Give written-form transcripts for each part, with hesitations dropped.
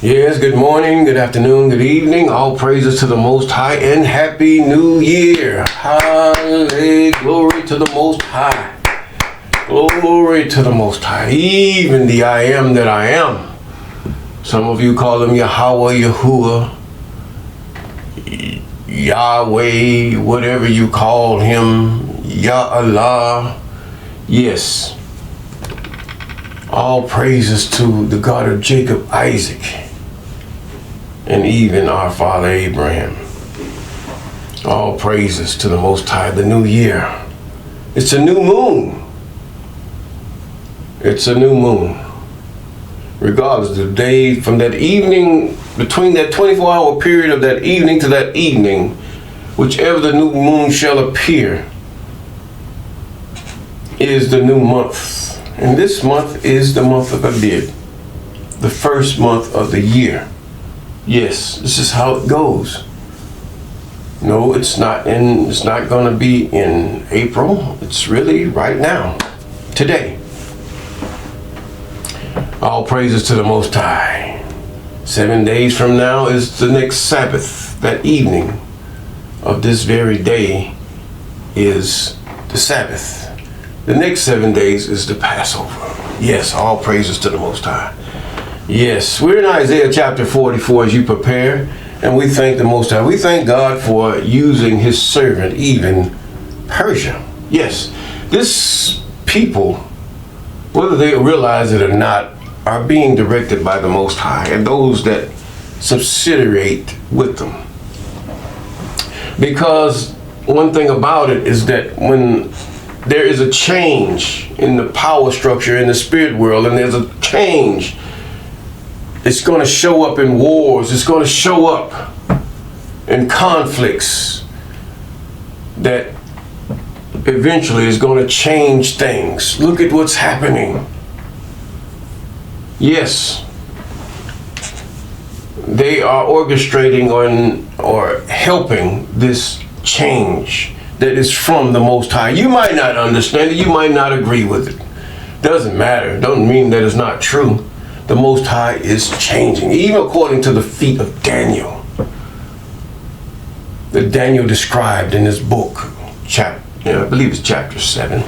Yes, good morning, good afternoon, good evening. All praises to the Most High and Happy New Year. Hallelujah. Glory to the Most High. Glory to the Most High. Even the I am that I am. Some of you call him Yahweh, Yahuwah, Yahweh, whatever you call him, Ya Allah. Yes. All praises to the God of Jacob, Isaac, and even our father Abraham. All praises to the Most High. The new year. It's a new moon. It's a new moon. Regardless of the day, from that evening, between that 24-hour period of that evening to that evening, whichever the new moon shall appear, is the new month. And this month is the month of Abib, the first month of the year. Yes, this is how it goes. No, it's not going to be in April. It's really right now, today. All praises to the Most High. 7 days from now is the next Sabbath. That evening of this very day is the Sabbath. The next 7 days is the Passover. Yes, all praises to the Most High. Yes, we're in Isaiah chapter 44 as you prepare, and we thank the Most High. We thank God for using his servant, even Persia. Yes, this people, whether they realize it or not, are being directed by the Most High and those that subsidiate with them. Because one thing about it is that when there is a change in the power structure in the spirit world, and there's a change, it's going to show up in wars. It's going to show up in conflicts that eventually is going to change things. Look at what's happening. Yes, they are orchestrating or helping this change that is from the Most High. You might not understand it. You might not agree with it. Doesn't matter. Doesn't mean that it's not true. The Most High is changing, even according to the feet of Daniel. That Daniel described in his book, I believe it's chapter 7.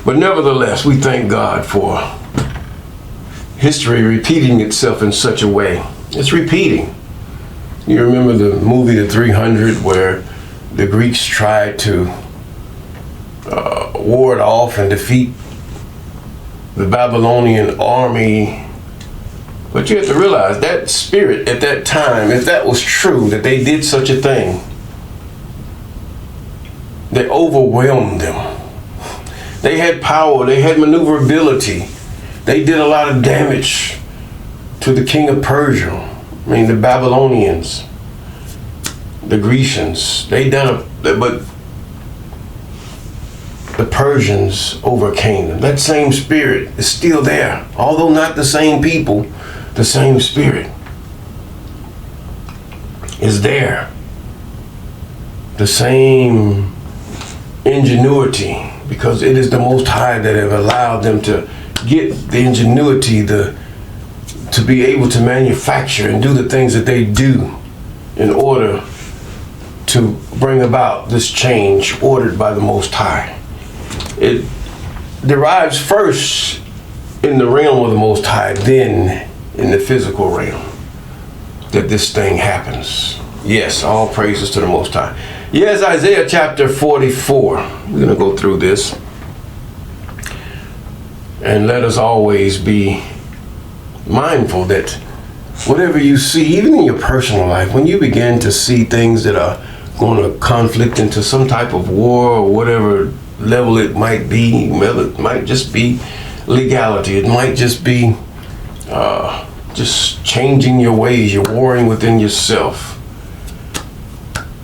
But nevertheless, we thank God for history repeating itself in such a way. It's repeating. You remember the movie The 300, where the Greeks tried to ward off and defeat the Babylonian army. But you have to realize that spirit at that time, if that was true, that they did such a thing, they overwhelmed them. They had power, they had maneuverability. They did a lot of damage to the king of Persia. I mean, the Babylonians, the Grecians, but the Persians overcame them. That same spirit is still there. Although not the same people, the same spirit is there. The same ingenuity, because it is the Most High that have allowed them to get the ingenuity to be able to manufacture and do the things that they do in order to bring about this change ordered by the Most High. It derives first in the realm of the Most High, then in the physical realm, that this thing happens. Yes, all praises to the Most High. Yes, Isaiah chapter 44. We're going to go through this. And let us always be mindful that whatever you see, even in your personal life, when you begin to see things that are going to conflict into some type of war or whatever level it might be, it might just be legality, it might just be just changing your ways, you're warring within yourself.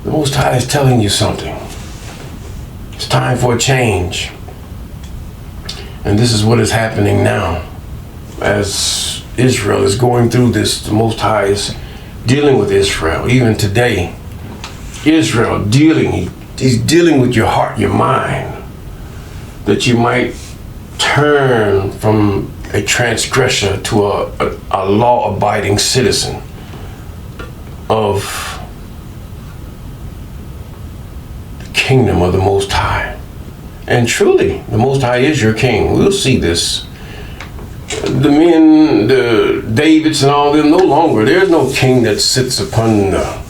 The Most High is telling you something. It's time for a change. And this is what is happening now. As Israel is going through this, the Most High is dealing with Israel. Even today, Israel he's dealing with your heart, your mind, that you might turn from a transgressor to a law-abiding citizen of the kingdom of the Most High. And truly, the Most High is your king. We'll see this. The men, the Davids and all them, no longer. There's no king that sits upon the,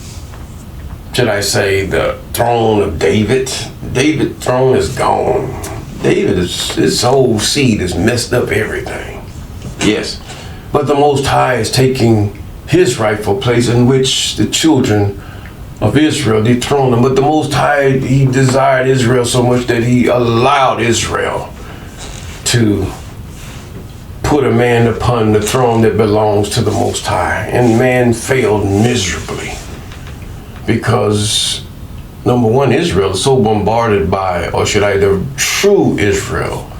should I say, the throne of David. David's throne is gone. David, his whole seed has messed up everything. Yes. But the Most High is taking his rightful place, in which the children of Israel dethroned him. But the Most High, he desired Israel so much that he allowed Israel to put a man upon the throne that belongs to the Most High. And man failed miserably because, number one, Israel is so bombarded by, or should I, the true Israel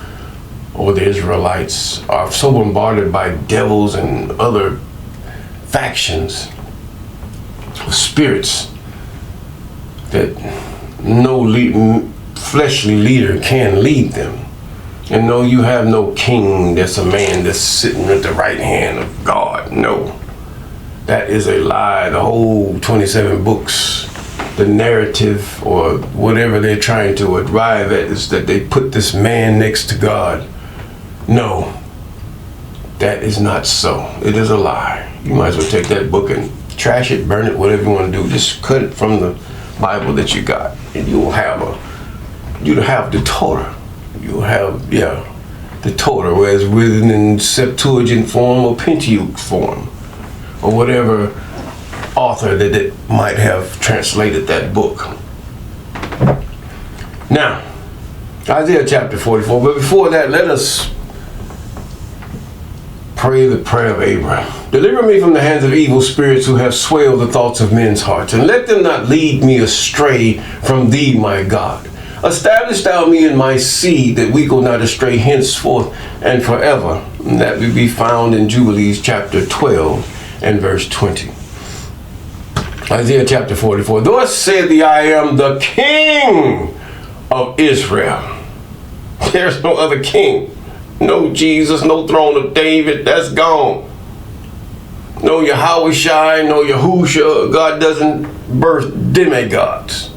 or the Israelites are so bombarded by devils and other factions of spirits that no fleshly leader can lead them. And no, you have no king that's a man that's sitting at the right hand of God. No, that is a lie. The whole 27 books, the narrative or whatever they're trying to arrive at is that they put this man next to God. No, that is not so. It is a lie. You might as well take that book and trash it, burn it, whatever you want to do. Just cut it from the Bible that you got, and you'll have the Torah. You'll have, the Torah, whereas written in Septuagint form or Pentateuch form, or whatever author that it might have translated that book. Now, Isaiah chapter 44, but before that, let us pray the prayer of Abraham. Deliver me from the hands of evil spirits who have swayed the thoughts of men's hearts, and let them not lead me astray from thee, my God. Establish thou me in my seed, that we go not astray henceforth and forever. And that will be found in Jubilees chapter 12 and verse 20. Isaiah chapter 44. Thus said the I am the King of Israel. There's no other king. No Jesus, no throne of David. That's gone. No Yahweh, no Yahusha. God doesn't birth demigods.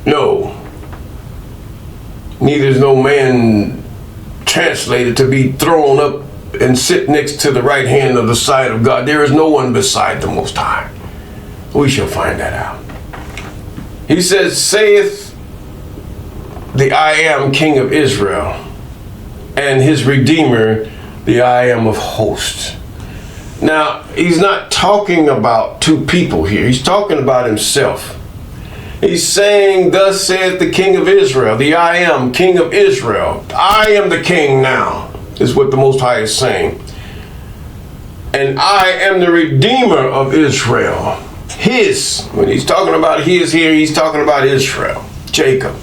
No. Neither is no man translated to be thrown up and sit next to the right hand of the side of God. There is no one beside the Most High. We shall find that out. He says, saith the I am King of Israel, and his Redeemer, the I am of hosts. Now, he's not talking about two people here. He's talking about himself. He's saying, thus saith the King of Israel, the I am King of Israel. I am the king now, is what the Most High is saying. And I am the Redeemer of Israel. His, when he's talking about his here, he's talking about Israel, Jacob.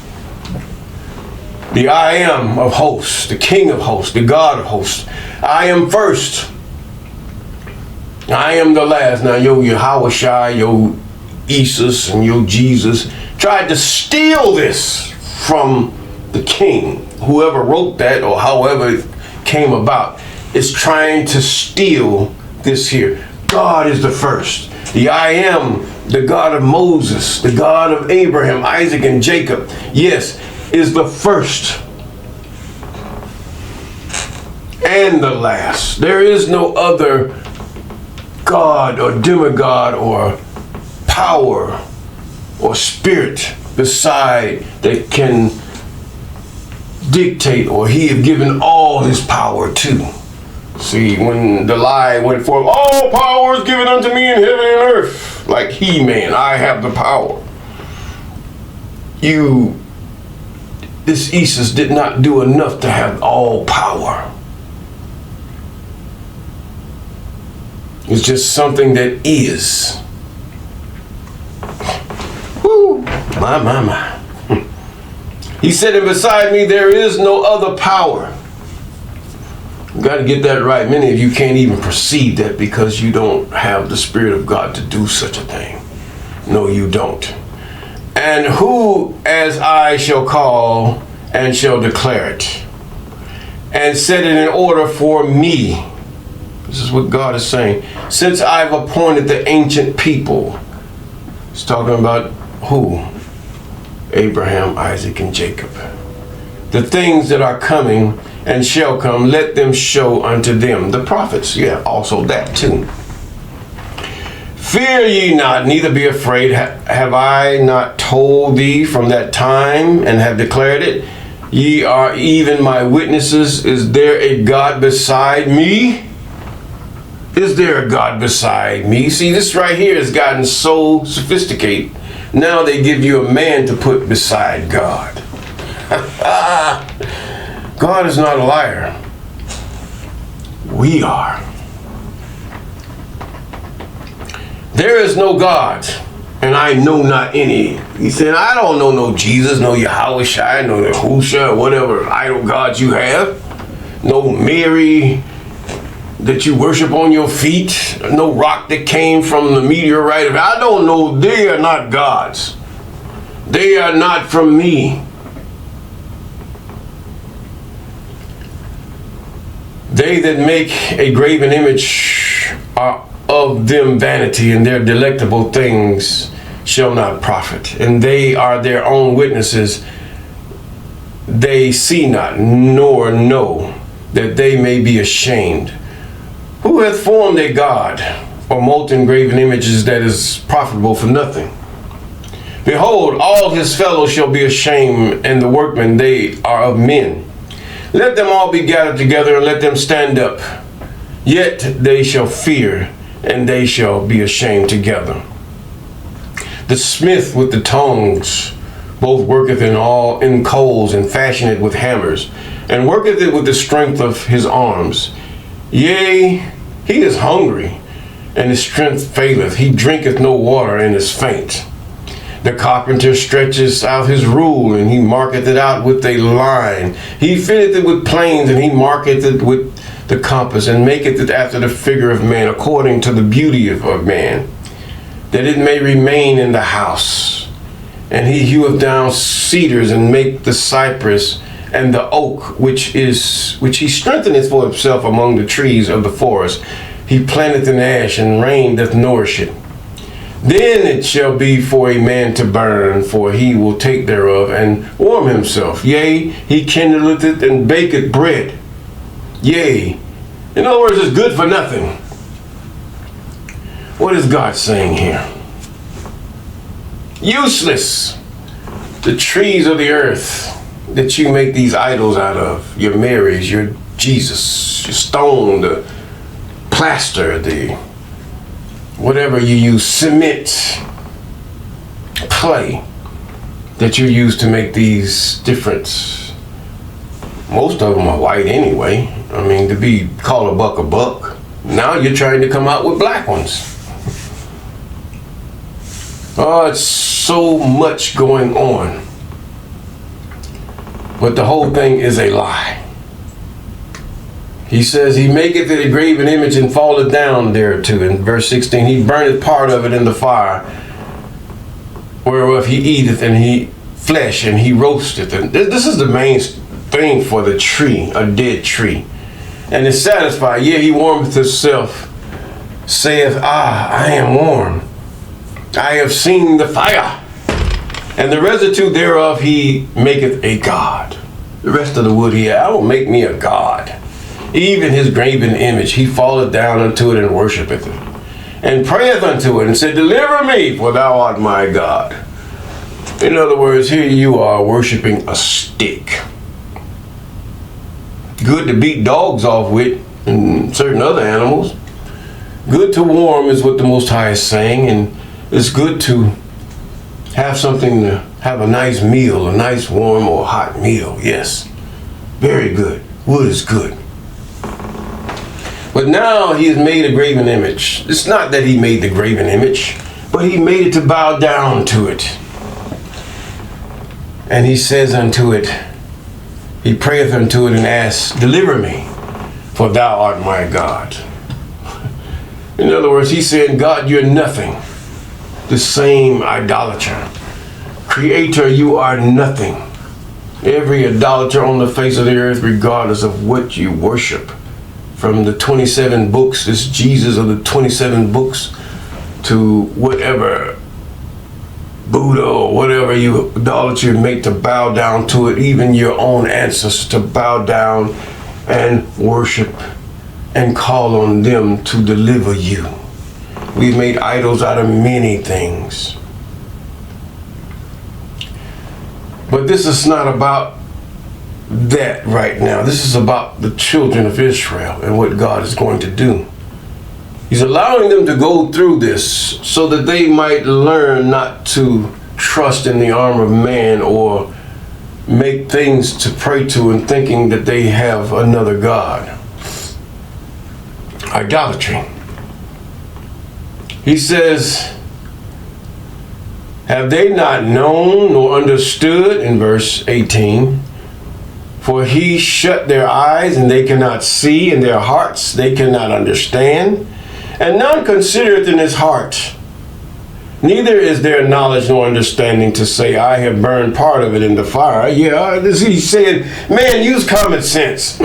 The I am of hosts, the King of hosts, the God of hosts. I am first. I am the last. Now, yo Yahweh, yo Jesus and your Jesus tried to steal this from the king. Whoever wrote that or however it came about is trying to steal this here. God is the first. The I am, the God of Moses, the God of Abraham, Isaac, and Jacob, yes, is the first and the last. There is no other God or demigod or power or spirit beside that can dictate, or he have given all his power to. See, when the lie went forth, all power is given unto me in heaven and earth, like He-Man, I have the power. This Isis did not do enough to have all power. It's just something that is. Woo! My. He said, and beside me there is no other power. You got to get that right. Many of you can't even perceive that because you don't have the Spirit of God to do such a thing. No, you don't. And who as I shall call and shall declare it. and set it in order for me. This is what God is saying. Since I've appointed the ancient people. He's talking about who? Abraham, Isaac, and Jacob. The things that are coming and shall come, let them show unto them. The prophets, yeah, also that too. Fear ye not, neither be afraid. Have I not told thee from that time, and have declared it? Ye are even my witnesses. Is there a God beside me? Is there a God beside me? See, this right here has gotten so sophisticated. Now they give you a man to put beside God. God is not a liar. We are. There is no God, and I know not any. He said, I don't know no Jesus, no Yahweh, no Yahusha, whatever idol gods you have. No Mary that you worship on your feet. No rock that came from the meteorite. I don't know. They are not gods. They are not from me. They that make a graven image are of them vanity, and their delectable things shall not profit. And they are their own witnesses. They see not, nor know, that they may be ashamed. Who hath formed a god, or molten graven images that is profitable for nothing? Behold, all his fellows shall be ashamed, and the workmen, they are of men. Let them all be gathered together, and let them stand up. Yet they shall fear, and they shall be ashamed together. The smith with the tongs both worketh in coals, and fashioneth with hammers, and worketh it with the strength of his arms. Yea, he is hungry, and his strength faileth. He drinketh no water, and is faint. The carpenter stretches out his rule, and he marketh it out with a line. He fitteth it with planes, and he marketh it with the compass, and maketh it after the figure of man, according to the beauty of man, that it may remain in the house. And he heweth down cedars, and make the cypress and the oak, which he strengtheneth for himself among the trees of the forest. He planteth an ash, and rain doth nourish it. Then it shall be for a man to burn, for he will take thereof, and warm himself. Yea, he kindleth it, and baketh bread. Yea, in other words, it's good for nothing. What is God saying here? Useless. The trees of the earth that you make these idols out of, your Marys, your Jesus, your stone, the plaster, the whatever you use, cement, clay, that you use to make these different, most of them are white anyway. I mean, to be called a buck. Now you're trying to come out with black ones. Oh, it's so much going on. But the whole thing is a lie. He says, he maketh it a graven image, and falleth down thereto. In verse 16, he burneth part of it in the fire, whereof he eateth, and he flesh, and he roasteth. And this is the main thing for the tree, a dead tree. And is satisfied, yea, he warmeth himself, saith, I am warm. I have seen the fire. And the residue thereof he maketh a god. The rest of the wood I will make me a god. Even his graven image, he falleth down unto it, and worshipeth it, and prayeth unto it, and said, deliver me, for thou art my God. In other words, here you are worshiping a stick. Good to beat dogs off with, and certain other animals. Good to warm is what the Most High is saying, and it's good to have something to have a nice meal, a nice warm or hot meal. Yes, very good. Wood is good. But now he has made a graven image. It's not that he made the graven image, but he made it to bow down to it. And he says unto it, he prayeth unto it, and asks, deliver me, for thou art my God. In other words, he's saying, God, you're nothing. The same idolater. Creator, you are nothing. Every idolater on the face of the earth, regardless of what you worship. From the 27 books, this Jesus of the 27 books, to whatever Buddha or whatever you idolatry make, to bow down to it, even your own ancestors to bow down and worship and call on them to deliver you. We've made idols out of many things. But this is not about that right now. This is about the children of Israel and what God is going to do. He's allowing them to go through this so that they might learn not to trust in the arm of man or make things to pray to and thinking that they have another God. Idolatry. He says, have they not known nor understood, in verse 18, for he shut their eyes and they cannot see, and their hearts they cannot understand, and none considereth in his heart. Neither is there knowledge nor understanding to say, I have burned part of it in the fire. Yeah, he's saying, man, use common sense.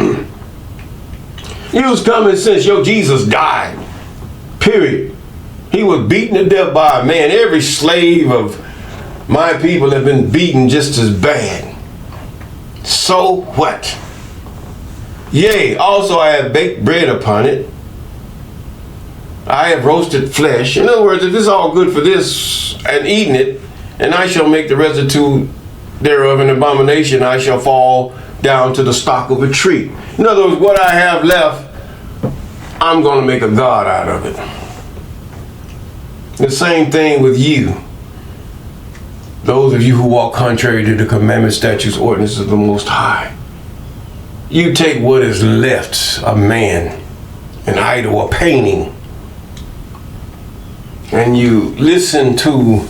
Use common sense. Yo, Jesus died. Period. He was beaten to death by a man. Every slave of my people have been beaten just as bad. So what? Yea, also I have baked bread upon it. I have roasted flesh. In other words, if it's all good for this and eating it, and I shall make the residue thereof an abomination, I shall fall down to the stock of a tree. In other words, what I have left, I'm going to make a god out of it. The same thing with you. Those of you who walk contrary to the commandments, statutes, ordinances of the Most High. You take what is left, a man, an idol, a painting, and you listen to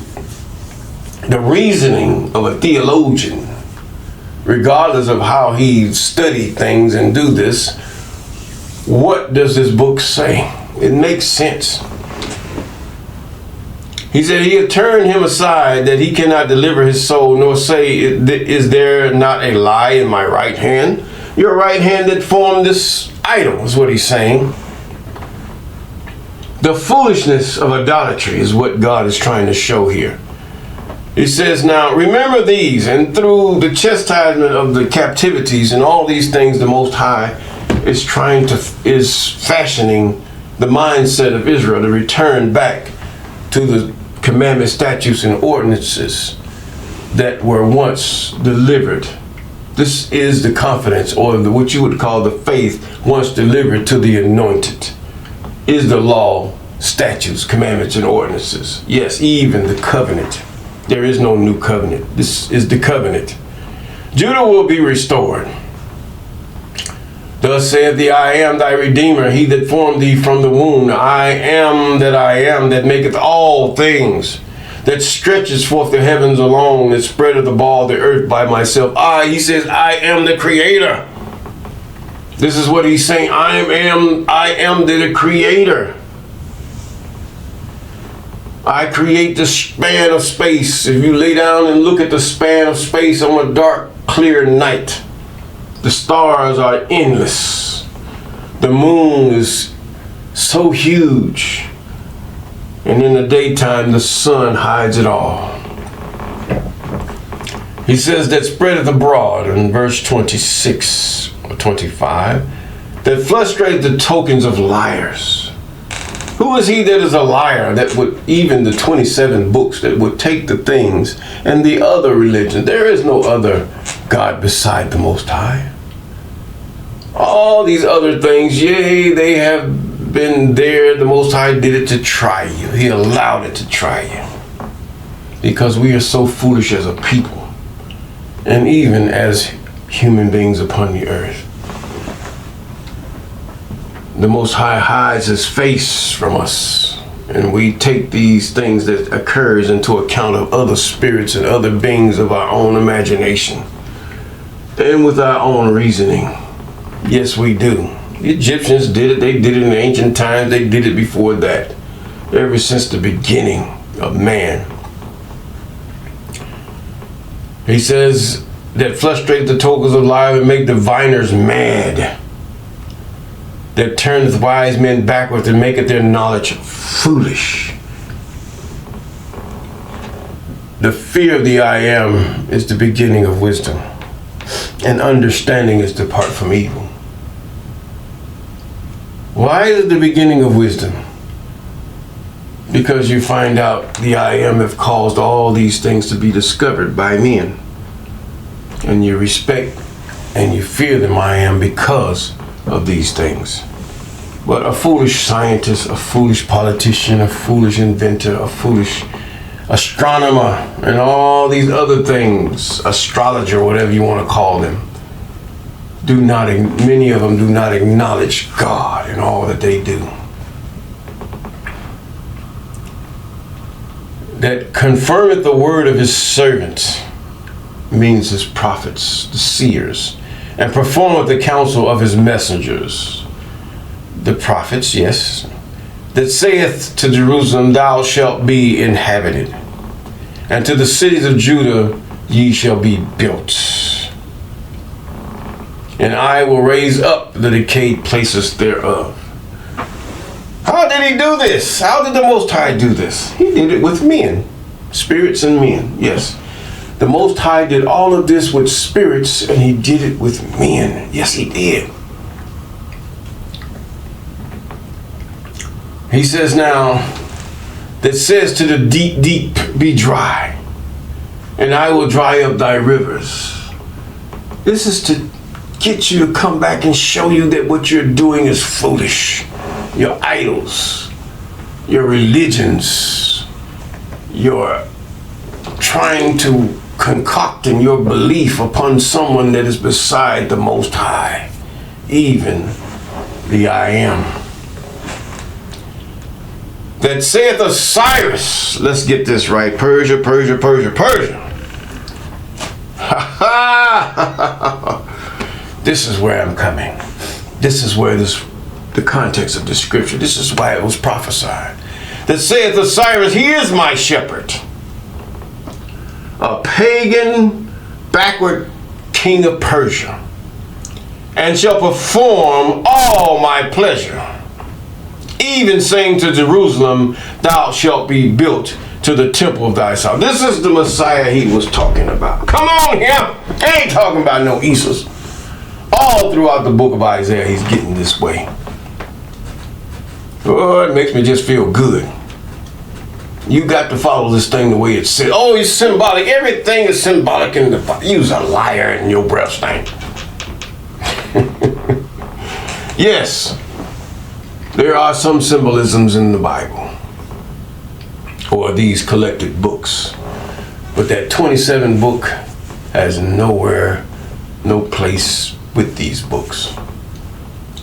the reasoning of a theologian, regardless of how he studied things and do this. What does this book say? It makes sense. He said he had turned him aside that he cannot deliver his soul, nor say, is there not a lie in my right hand? Your right hand that formed this idol, is what he's saying. The foolishness of idolatry is what God is trying to show here. He says, now remember these, and through the chastisement of the captivities and all these things, the Most High is fashioning the mindset of Israel to return back to the commandments, statutes, and ordinances that were once delivered. This is the confidence, or what you would call the faith once delivered to the anointed, is the law, statutes, commandments, and ordinances. Yes, even the covenant. There is no new covenant. This is the covenant. Judah will be restored. Thus saith the I am thy Redeemer, he that formed thee from the womb. I am, that maketh all things, that stretches forth the heavens alone, that spreadeth abroad the earth by myself. He says, I am the creator. This is what he's saying. I am the creator. I create the span of space. If you lay down and look at the span of space on a dark, clear night, the stars are endless. The moon is so huge. And in the daytime, the sun hides it all. He says that spreadeth abroad in verse 26 or 25, that frustrate the tokens of liars. Who is he that is a liar, that would, even the 27 books, that would take the things and the other religion? There is no other God beside the Most High. All these other things, yea, they have been there. The Most High did it to try you. He allowed it to try you. Because we are so foolish as a people, and even as human beings upon the earth. The Most High hides his face from us, and we take these things that occurs into account of other spirits and other beings of our own imagination and with our own reasoning. Yes, we do. The Egyptians did it. They did it in ancient times. They did it before that. Ever since the beginning of man. He says, that frustrate the tokens of life and make diviners mad, that turneth wise men backwards and maketh their knowledge foolish. The fear of the I am is the beginning of wisdom, and understanding is depart from evil. Why is it the beginning of wisdom? Because you find out the I am have caused all these things to be discovered by men. And you respect and you fear them I am because of these things. But a foolish scientist, a foolish politician, a foolish inventor, a foolish astronomer, and all these other things, astrologer, whatever you want to call them, many of them do not acknowledge God in all that they do. That confirmeth the word of his servants, means his prophets, the seers, and performeth the counsel of his messengers, the prophets, yes, that saith to Jerusalem, thou shalt be inhabited, and to the cities of Judah, ye shall be built. And I will raise up the decayed places thereof. How did he do this? How did the Most High do this? He did it with men, spirits and men, yes. The Most High did all of this with spirits, and he did it with men. Yes, he did. He says now, that says to the deep, deep, be dry, and I will dry up thy rivers. This is to get you to come back and show you that what you're doing is foolish. Your idols, your religions, your trying to concoct in your belief upon someone that is beside the Most High, even the I am. That saith of Cyrus, let's get this right, Persia. Ha ha! This is where I'm coming. This is where the context of the scripture, this is why it was prophesied. That saith of Cyrus, he is my shepherd. A pagan, backward king of Persia, and shall perform all my pleasure. Even saying to Jerusalem, thou shalt be built to the temple of thyself. This is the Messiah he was talking about. Come on here. He ain't talking about no Esau's. All throughout the book of Isaiah, he's getting this way. Oh, it makes me just feel good. You got to follow this thing the way it said. Oh, it's symbolic. Everything is symbolic in the Bible. You's a liar in your breath stank. Yes, there are some symbolisms in the Bible, or these collected books. But that 27 book has nowhere, no place with these books.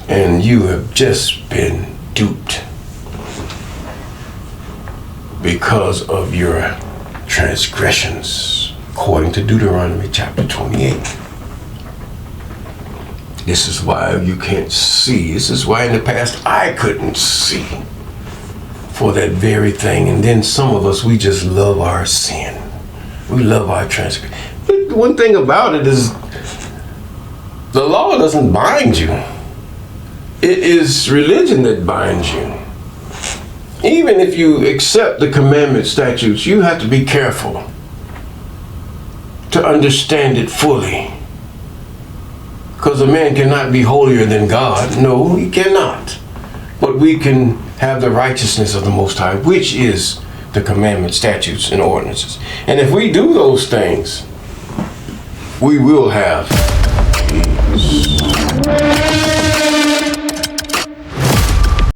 And you have just been duped because of your transgressions, according to Deuteronomy chapter 28. This is why you can't see. This is why in the past I couldn't see for that very thing. And then some of us, we just love our sin. We love our transgression. But one thing about it is the law doesn't bind you. It is religion that binds you. Even if you accept the commandment statutes, you have to be careful to understand it fully. Because a man cannot be holier than God. No, he cannot. But we can have the righteousness of the Most High, which is the commandment, statutes, and ordinances. And if we do those things, we will have